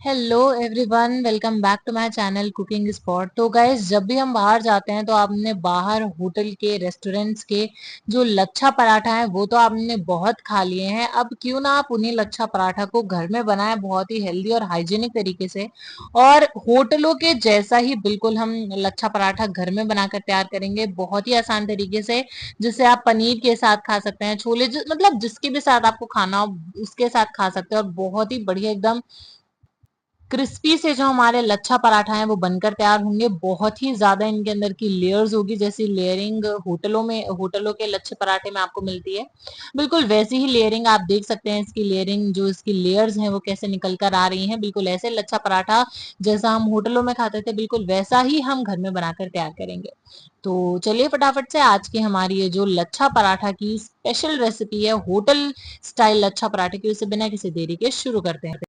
Hello everyone, welcome back to my channel cooking spot. तो guys, जब भी हम बाहर जाते हैं तो आपने बाहर होटल के रेस्टोरेंट्स के जो लच्छा पराठा है वो तो आपने बहुत खा लिए हैं। अब क्यों ना आप उन्हीं लच्छा पराठा को घर में बनाएं बहुत ही हेल्दी और हाइजीनिक तरीके से, और होटलों के जैसा ही बिल्कुल हम लच्छा पराठा घर में बनाकर तैयार करेंगे बहुत ही आसान तरीके से, जिसे आप पनीर के साथ खा सकते हैं, छोले मतलब जिसके भी साथ आपको खाना हो उसके साथ खा सकते हैं। और बहुत ही बढ़िया एकदम क्रिस्पी से जो हमारे लच्छा पराठा है वो बनकर तैयार होंगे। बहुत ही ज्यादा इनके अंदर की लेयर्स होगी, जैसी लेयरिंग होटलों के लच्छे पराठे में आपको मिलती है, बिल्कुल वैसी ही लेयरिंग आप देख सकते हैं। इसकी लेयरिंग जो इसकी लेयर्स हैं वो कैसे निकल कर आ रही हैं, बिल्कुल ऐसे लच्छा पराठा जैसा हम होटलों में खाते थे बिल्कुल वैसा ही हम घर में बनाकर तैयार करेंगे। तो चलिए फटाफट से आज की हमारी ये जो लच्छा पराठा की स्पेशल रेसिपी है, होटल स्टाइल लच्छा पराठे की, उसे बिना किसी देरी के शुरू करते हैं।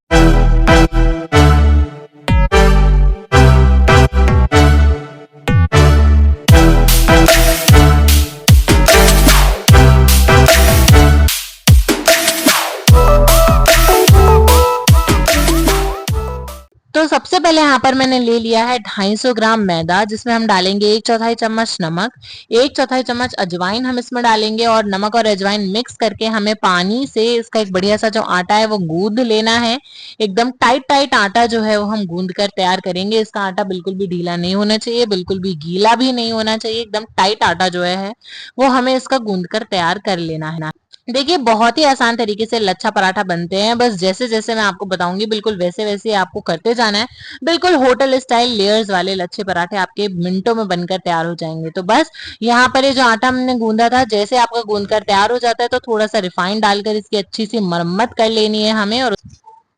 तो सबसे पहले यहाँ पर मैंने ले लिया है 250 ग्राम मैदा, जिसमें हम डालेंगे 1/4 चम्मच नमक, 1/4 चम्मच अजवाइन हम इसमें डालेंगे, और नमक और अजवाइन मिक्स करके हमें पानी से इसका एक बढ़िया सा जो आटा है वो गूंद लेना है। एकदम टाइट टाइट आटा जो है वो हम गूंद कर तैयार करेंगे। इसका आटा बिल्कुल भी ढीला नहीं होना चाहिए, बिल्कुल भी गीला भी नहीं होना चाहिए, एकदम टाइट आटा जो है वो हमें इसका गूंद कर तैयार कर लेना है। देखिए, बहुत ही आसान तरीके से लच्छा पराठा बनते हैं, बस जैसे जैसे मैं आपको बताऊंगी बिल्कुल वैसे वैसे आपको करते जाना है। बिल्कुल होटल स्टाइल लेयर्स वाले लच्छे पराठे आपके मिनटों में बनकर तैयार हो जाएंगे। तो बस यहाँ पर ये जो आटा हमने गूंदा था, जैसे आपका गूंद कर तैयार हो जाता है तो थोड़ा सा रिफाइंड डालकर इसकी अच्छी सी मरम्मत कर लेनी है हमें। और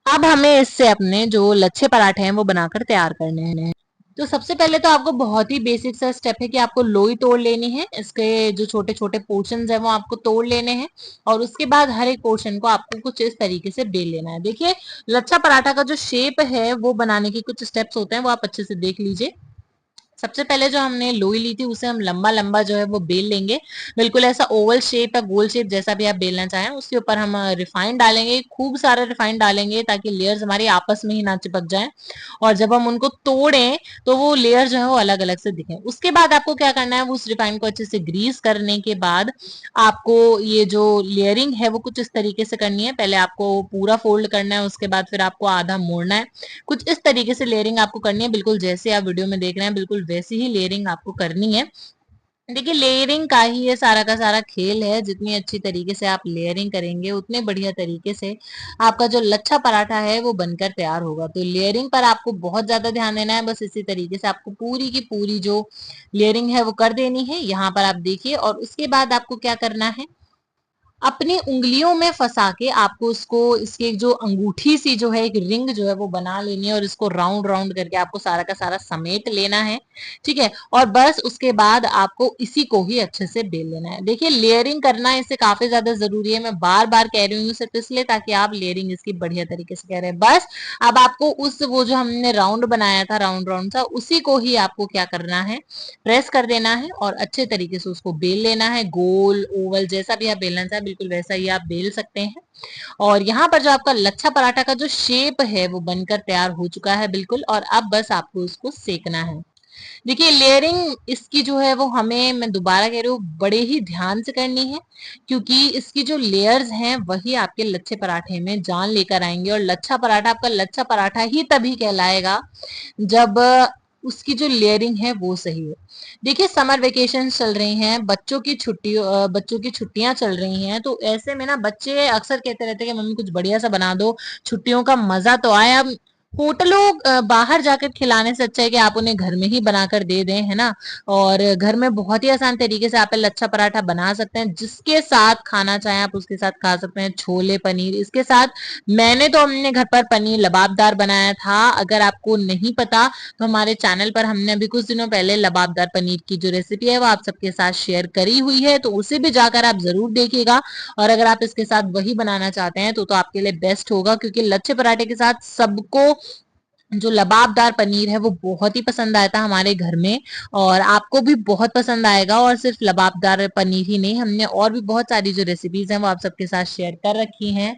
अब हमें इससे अपने जो लच्छे पराठे हैं वो बनाकर तैयार करने हैं। तो सबसे पहले तो आपको बहुत ही बेसिक सा स्टेप है कि आपको लोई तोड़ लेनी है। इसके जो छोटे छोटे पोर्शंस है वो आपको तोड़ लेने हैं, और उसके बाद हर एक पोर्शन को आपको कुछ इस तरीके से बेल लेना है। देखिए, लच्छा पराठा का जो शेप है वो बनाने के कुछ स्टेप्स होते हैं, वो आप अच्छे से देख लीजिए। सबसे पहले जो हमने लोई ली थी उसे हम लंबा लंबा जो है वो बेल लेंगे, बिल्कुल ऐसा ओवल शेप या गोल शेप जैसा भी आप बेलना चाहें। उसके ऊपर हम रिफाइंड डालेंगे, खूब सारा रिफाइंड डालेंगे ताकि लेयर्स हमारी आपस में ही ना चिपक जाएं, और जब हम उनको तोड़ें तो वो लेयर जो है वो अलग अलग से दिखे। उसके बाद आपको क्या करना है, वो उस रिफाइंड को अच्छे से ग्रीस करने के बाद आपको ये जो लेयरिंग है वो कुछ इस तरीके से करनी है। पहले आपको पूरा फोल्ड करना है, उसके बाद फिर आपको आधा मोड़ना है। कुछ इस तरीके से लेयरिंग आपको करनी है, बिल्कुल जैसे आप वीडियो में देख रहे हैं बिल्कुल वैसी ही लेयरिंग आपको करनी है। देखिए, लेयरिंग का ही ये सारा का सारा खेल है। जितनी अच्छी तरीके से आप लेयरिंग करेंगे उतने बढ़िया तरीके से आपका जो लच्छा पराठा है वो बनकर तैयार होगा। तो लेयरिंग पर आपको बहुत ज्यादा ध्यान देना है, बस इसी तरीके से आपको पूरी की पूरी जो लेयरिंग है वो कर देनी है। यहाँ पर आप देखिए, और उसके बाद आपको क्या करना है, अपनी उंगलियों में फंसा के आपको उसको, इसकी जो अंगूठी सी जो है एक रिंग जो है वो बना लेनी है, और इसको राउंड राउंड करके आपको सारा का सारा समेट लेना है। ठीक है, और बस उसके बाद आपको इसी को ही अच्छे से बेल लेना है। देखिए, लेयरिंग करना इससे काफी ज्यादा जरूरी है, मैं बार बार कह रही हूँ सिर्फ इसलिए ताकि आप लेयरिंग इसकी बढ़िया तरीके से कह रहे हैं। बस अब आपको उस वो जो हमने राउंड बनाया था राउंड राउंड सा, उसी को ही आपको क्या करना है, प्रेस कर देना है और अच्छे तरीके से उसको बेल लेना है। गोल ओवल जैसा भी आप बेलना चाहे बिल्कुल वैसा ही आप बेल सकते हैं। और यहाँ पर जो आपका लच्छा पराठा का जो शेप है वो बनकर तैयार हो चुका है बिल्कुल, और अब बस आपको उसको सेकना है। देखिए, लेयरिंग इसकी जो है वो हमें, मैं दोबारा कह रही हूँ, बड़े ही ध्यान से करनी है, क्योंकि इसकी जो लेयर्स हैं वही आपके लच्छे पराठे में जान लेकर आएंगे, और लच्छा पराठा आपका लच्छा पराठा ही तभी कहलाएगा जब उसकी जो लेयरिंग है वो सही हो। देखिए, समर वेकेशन चल रही हैं, बच्चों की छुट्टियां चल रही हैं, तो ऐसे में ना बच्चे अक्सर कहते रहते हैं कि मम्मी कुछ बढ़िया सा बना दो, छुट्टियों का मजा तो आए। अब होटलों बाहर जाकर खिलाने से अच्छा है कि आप उन्हें घर में ही बनाकर दे दें, है ना। और घर में बहुत ही आसान तरीके से आप लच्छा पराठा बना सकते हैं, जिसके साथ खाना चाहें आप उसके साथ खा सकते हैं। छोले पनीर इसके साथ, मैंने तो अपने घर पर पनीर लबाबदार बनाया था। अगर आपको नहीं पता तो हमारे चैनल पर हमने अभी कुछ दिनों पहले लबाबदार पनीर की जो रेसिपी है वो आप सबके साथ शेयर करी हुई है, तो उसे भी जाकर आप जरूर देखिएगा। और अगर आप इसके साथ वही बनाना चाहते हैं तो आपके लिए बेस्ट होगा, क्योंकि लच्छे पराठे के साथ सबको जो लबाबदार पनीर है वो बहुत ही पसंद आया था हमारे घर में, और आपको भी बहुत पसंद आएगा। और सिर्फ लबाबदार पनीर ही नहीं, हमने और भी बहुत सारी जो रेसिपीज हैं वो आप सबके साथ शेयर कर रखी हैं।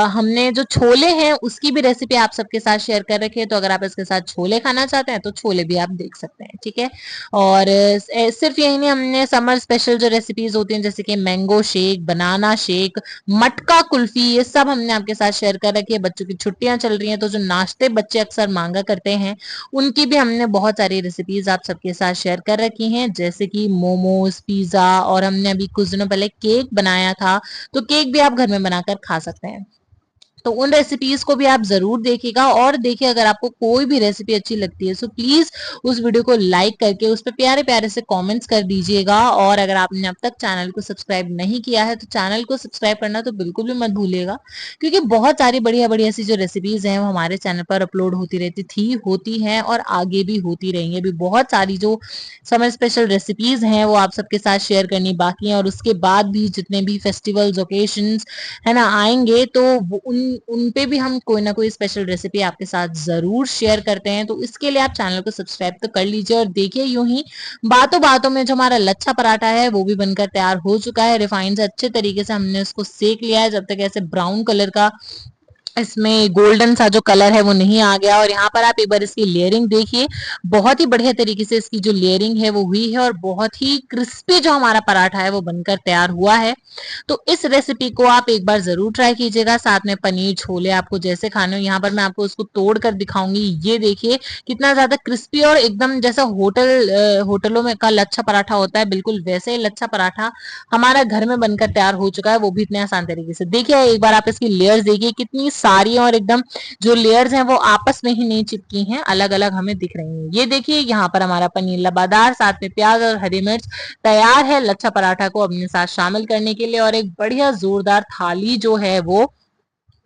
हमने जो छोले हैं उसकी भी रेसिपी आप सबके साथ शेयर कर रखी है, तो अगर आप इसके साथ छोले खाना चाहते हैं तो छोले भी आप देख सकते हैं, ठीक है। और सिर्फ यही नहीं, हमने समर स्पेशल जो रेसिपीज होती हैं जैसे कि मैंगो शेक, बनाना शेक, मटका कुल्फी, ये सब हमने आपके साथ शेयर कर रखी है। बच्चों की छुट्टियां चल रही हैं तो जो नाश्ते बच्चे अक्सर मांगा करते हैं उनकी भी हमने बहुत सारी रेसिपीज आप सबके साथ शेयर कर रखी हैं, जैसे कि मोमोज, पिज्जा, और हमने अभी कुछ दिनों पहले केक बनाया था, तो केक भी आप घर में बनाकर खा सकते हैं। तो उन रेसिपीज को भी आप जरूर देखिएगा। और देखिए, अगर आपको कोई भी रेसिपी अच्छी लगती है तो प्लीज उस वीडियो को लाइक करके उस पर प्यारे प्यारे से कमेंट्स कर दीजिएगा। और अगर आपने अब तक चैनल को सब्सक्राइब नहीं किया है तो चैनल को सब्सक्राइब करना तो बिल्कुल भी मत भूलिएगा, क्योंकि बहुत सारी बढ़िया बढ़िया सी जो रेसिपीज हैं वो हमारे चैनल पर अपलोड होती रहती थी, होती हैं और आगे भी होती रहेंगी। अभी बहुत सारी जो समर स्पेशल रेसिपीज हैं वो आप सबके साथ शेयर करनी बाकी है, और उसके बाद भी जितने भी फेस्टिवल्स, ओकेशंस है ना आएंगे, तो उन उन पे भी हम कोई ना कोई स्पेशल रेसिपी आपके साथ जरूर शेयर करते हैं। तो इसके लिए आप चैनल को सब्सक्राइब तो कर लीजिए। और देखिए, यूं ही बातों बातों में जो हमारा लच्छा पराठा है वो भी बनकर तैयार हो चुका है। रिफाइंड से अच्छे तरीके से हमने उसको सेक लिया है, जब तक ऐसे ब्राउन कलर का इसमें गोल्डन सा जो कलर है वो नहीं आ गया। और यहाँ पर आप एक बार इसकी लेयरिंग देखिए, बहुत ही बढ़िया तरीके से इसकी जो लेयरिंग है वो हुई है, और बहुत ही क्रिस्पी जो हमारा पराठा है वो बनकर तैयार हुआ है। तो इस रेसिपी को आप एक बार जरूर ट्राई कीजिएगा। साथ में पनीर, छोले आपको जैसे खाने हो, यहाँ पर मैं आपको उसको तोड़ कर दिखाऊंगी। ये देखिए कितना ज्यादा क्रिस्पी, और एकदम जैसा होटलों में का लच्छा पराठा होता है, बिल्कुल वैसे ही लच्छा पराठा हमारा घर में बनकर तैयार हो चुका है, वो भी इतने आसान तरीके से। देखिए एक बार आप इसकी लेयर्स देखिए कितनी सारी, और एकदम जो लेयर्स हैं वो आपस में ही नहीं चिपकी हैं, अलग अलग हमें दिख रही हैं। ये देखिए यहाँ पर हमारा पनीर लबादार, साथ में प्याज और हरी मिर्च तैयार है लच्छा पराठा को अपने साथ शामिल करने के लिए, और एक बढ़िया जोरदार थाली जो है वो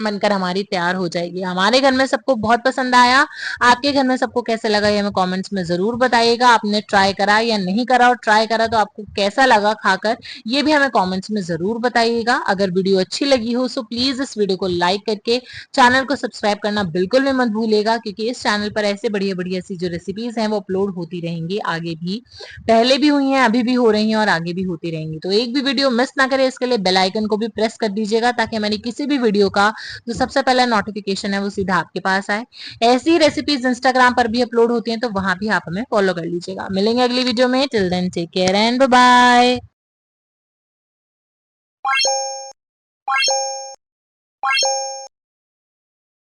बनकर हमारी तैयार हो जाएगी। हमारे घर में सबको बहुत पसंद आया। आपके घर में सबको कैसे लगा ये हमें कमेंट्स में जरूर बताइएगा। आपने ट्राई करा या नहीं करा, और ट्राई करा तो आपको कैसा लगा खाकर, ये भी हमें कमेंट्स में जरूर बताइएगा। अगर वीडियो अच्छी लगी हो तो प्लीज इस वीडियो को लाइक करके चैनल को सब्सक्राइब करना बिल्कुल भी मत भूलिएगा, क्योंकि इस चैनल पर ऐसे बढ़िया बढ़िया सी जो रेसिपीज हैं वो अपलोड होती रहेंगी आगे भी। पहले भी हुई हैं, अभी भी हो रही हैं, और आगे भी होती रहेंगी। तो एक भी वीडियो मिस ना करें, इसके लिए बेल आइकन को भी प्रेस कर दीजिएगा, ताकि हमारी किसी भी वीडियो का जो सबसे पहला नोटिफिकेशन है वो सीधा आपके पास आए। ऐसी रेसिपीज इंस्टाग्राम पर भी अपलोड होती हैं, तो वहां भी आप हमें फॉलो कर लीजिएगा। मिलेंगे अगली वीडियो में। Till then take care and bye bye.